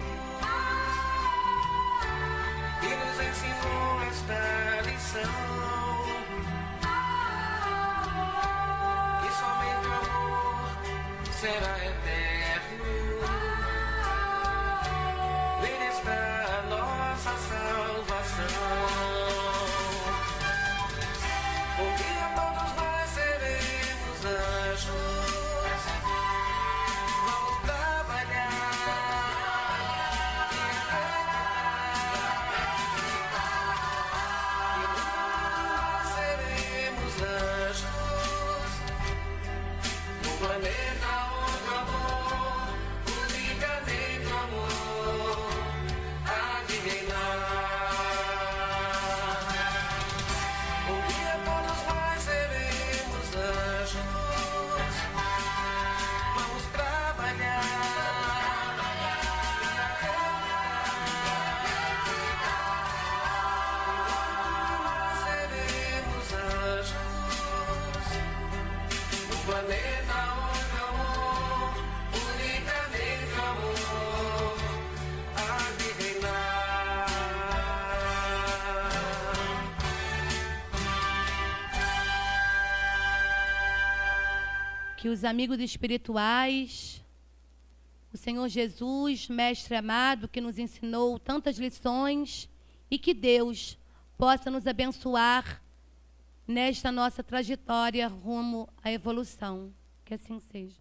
S4: e nos ensinou esta lição, que somente o amor será eterno. Nele está a nossa salvação. Um dia todos nós seremos anjos. Vamos trabalhar e nós seremos anjos no planeta onde o amor, unicamente o amor, há de reinar. Um dia todos nós seremos anjos. Vamos trabalhar. Nós seremos anjos no planeta onde o amor, unicamente o amor, há de reinar.
S2: Que os amigos espirituais, o Senhor Jesus, Mestre amado, que nos ensinou tantas lições, e que Deus possa nos abençoar nesta nossa trajetória rumo à evolução. Que assim seja.